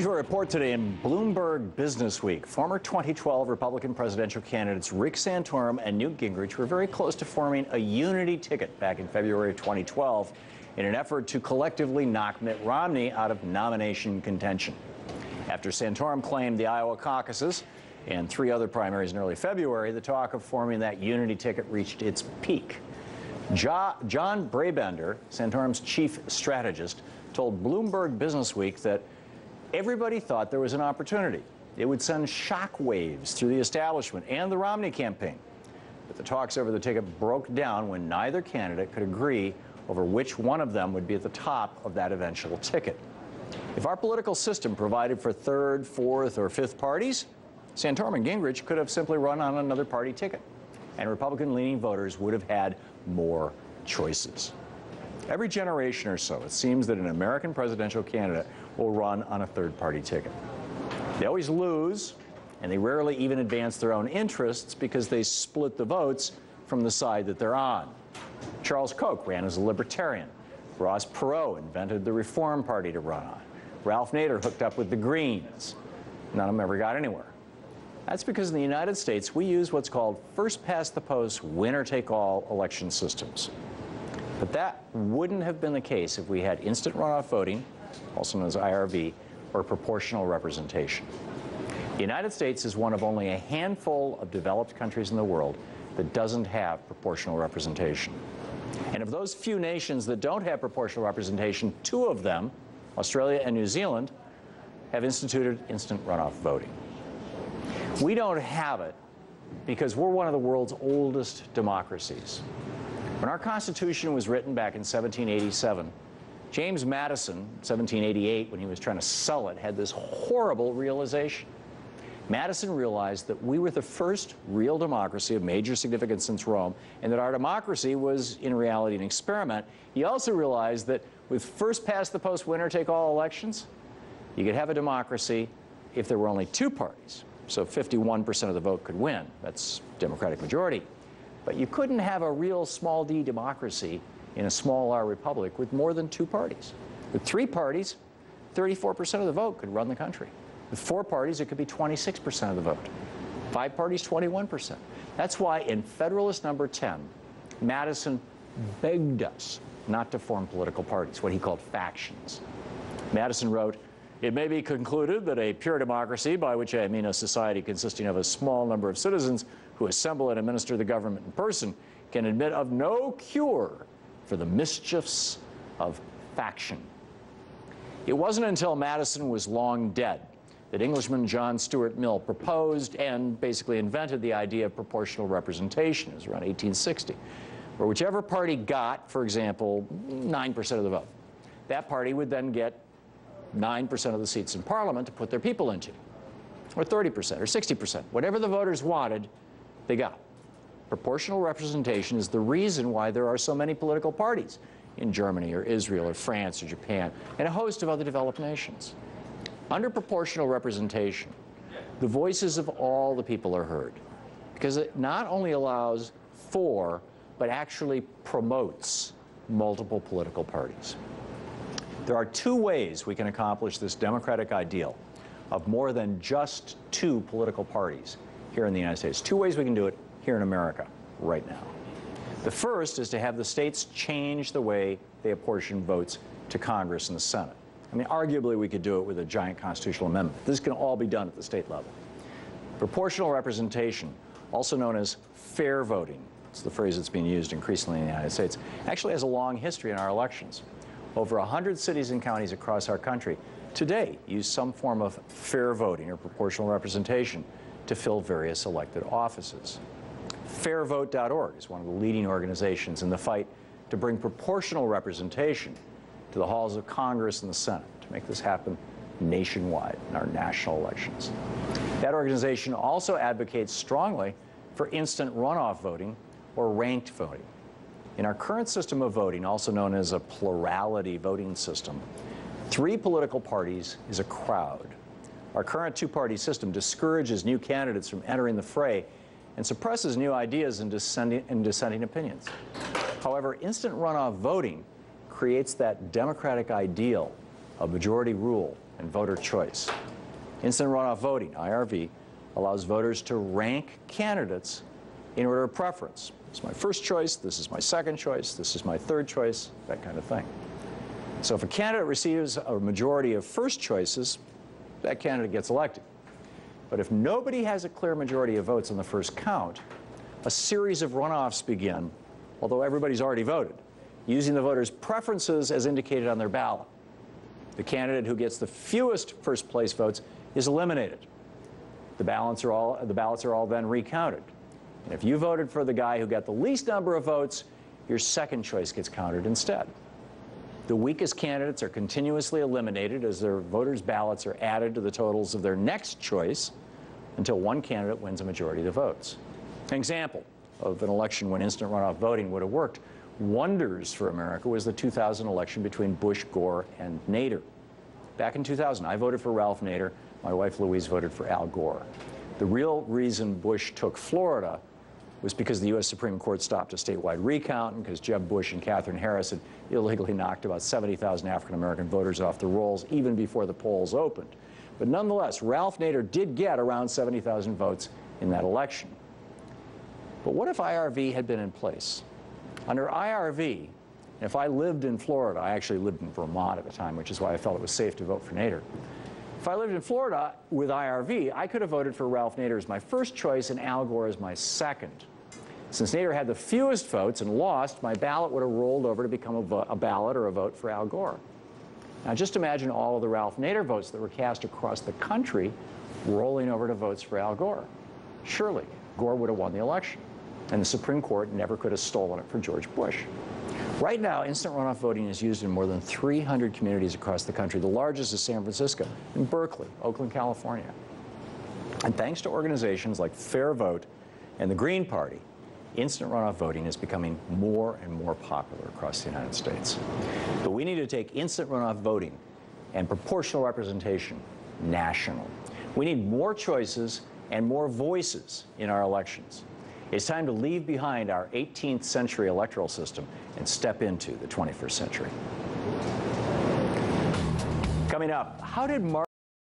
to a report today in Bloomberg Business Week. Former 2012 Republican presidential candidates Rick Santorum and Newt Gingrich were very close to forming a unity ticket back in February of 2012 in an effort to collectively knock Mitt Romney out of nomination contention. After Santorum claimed the Iowa caucuses and 3 other primaries in early February, the talk of forming that unity ticket reached its peak. John Brabender, Santorum's chief strategist, told Bloomberg Business Week that everybody thought there was an opportunity. It would send shock waves through the establishment and the Romney campaign. But the talks over the ticket broke down when neither candidate could agree over which one of them would be at the top of that eventual ticket. If our political system provided for 3rd, 4th, or 5th parties, Santorum and Gingrich could have simply run on another party ticket, and Republican-leaning voters would have had more choices. Every generation or so, it seems that an American presidential candidate will run on a third-party ticket. They always lose, and they rarely even advance their own interests because they split the votes from the side that they're on. Charles Koch ran as a libertarian. Ross Perot invented the Reform Party to run on. Ralph Nader hooked up with the Greens. None of them ever got anywhere. That's because in the United States, we use what's called first-past-the-post, winner-take-all election systems. But that wouldn't have been the case if we had instant runoff voting, also known as IRV, or proportional representation. The United States is one of only a handful of developed countries in the world that doesn't have proportional representation. And of those few nations that don't have proportional representation, 2 of them, Australia and New Zealand, have instituted instant runoff voting. We don't have it because we're one of the world's oldest democracies. When our Constitution was written back in 1787, James Madison, 1788, when he was trying to sell it, had this horrible realization. Madison realized that we were the first real democracy of major significance since Rome, and that our democracy was, in reality, an experiment. He also realized that with first-past-the-post, winner-take-all elections, you could have a democracy if there were only 2 parties. So 51% of the vote could win. That's Democratic majority. But you couldn't have a real small d democracy in a small r republic with more than 2 parties. With 3 parties, 34% of the vote could run the country. With 4 parties, it could be 26% of the vote. 5 parties, 21%. That's why in Federalist Number 10, Madison begged us not to form political parties, what he called factions. Madison wrote, "It may be concluded that a pure democracy, by which I mean a society consisting of a small number of citizens who assemble and administer the government in person, can admit of no cure for the mischiefs of faction." It wasn't until Madison was long dead that Englishman John Stuart Mill proposed and basically invented the idea of proportional representation. It was around 1860, where whichever party got, for example, 9% of the vote, that party would then get 9% of the seats in Parliament to put their people into, or 30% or 60%. Whatever the voters wanted, they got. Proportional representation is the reason why there are so many political parties in Germany or Israel or France or Japan and a host of other developed nations. Under proportional representation, the voices of all the people are heard because it not only allows for, but actually promotes multiple political parties. There are 2 ways we can accomplish this democratic ideal of more than just 2 political parties here in the United States. 2 ways we can do it here in America right now. The first is to have the states change the way they apportion votes to Congress and the Senate. I mean, arguably we could do it with a giant constitutional amendment. This can all be done at the state level. Proportional representation, also known as fair voting, it's the phrase that's being used increasingly in the United States, actually has a long history in our elections. Over 100 cities and counties across our country today use some form of fair voting or proportional representation to fill various elected offices. Fairvote.org is one of the leading organizations in the fight to bring proportional representation to the halls of Congress and the Senate to make this happen nationwide in our national elections. That organization also advocates strongly for instant runoff voting or ranked voting. In our current system of voting, also known as a plurality voting system, 3 political parties is a crowd. Our current 2-party system discourages new candidates from entering the fray and suppresses new ideas and dissenting opinions. However, instant runoff voting creates that democratic ideal of majority rule and voter choice. Instant runoff voting, IRV, allows voters to rank candidates in order of preference. This is my first choice, this is my second choice, this is my third choice, that kind of thing. So if a candidate receives a majority of first choices, that candidate gets elected. But if nobody has a clear majority of votes on the first count, a series of runoffs begin, although everybody's already voted, using the voters' preferences as indicated on their ballot. The candidate who gets the fewest first place votes is eliminated. The ballots are all then recounted. And if you voted for the guy who got the least number of votes, your second choice gets counted instead. The weakest candidates are continuously eliminated as their voters' ballots are added to the totals of their next choice until one candidate wins a majority of the votes. An example of an election when instant runoff voting would have worked wonders for America was the 2000 election between Bush, Gore, and Nader. Back in 2000, I voted for Ralph Nader. My wife Louise voted for Al Gore. The real reason Bush took Florida was because the U.S. Supreme Court stopped a statewide recount and because Jeb Bush and Katherine Harris had illegally knocked about 70,000 African-American voters off the rolls even before the polls opened. But nonetheless, Ralph Nader did get around 70,000 votes in that election. But what if IRV had been in place? Under IRV, if I lived in Florida, I actually lived in Vermont at the time, which is why I felt it was safe to vote for Nader. If I lived in Florida with IRV, I could have voted for Ralph Nader as my first choice and Al Gore as my second. Since Nader had the fewest votes and lost, my ballot would have rolled over to become a ballot or a vote for Al Gore. Now just imagine all of the Ralph Nader votes that were cast across the country rolling over to votes for Al Gore. Surely, Gore would have won the election, and the Supreme Court never could have stolen it for George Bush. Right now, instant runoff voting is used in more than 300 communities across the country. The largest is San Francisco, and Berkeley, Oakland, California. And thanks to organizations like Fair Vote and the Green Party, instant runoff voting is becoming more and more popular across the United States. But we need to take instant runoff voting and proportional representation national. We need more choices and more voices in our elections. It's time to leave behind our 18th century electoral system and step into the 21st century. Coming up, how did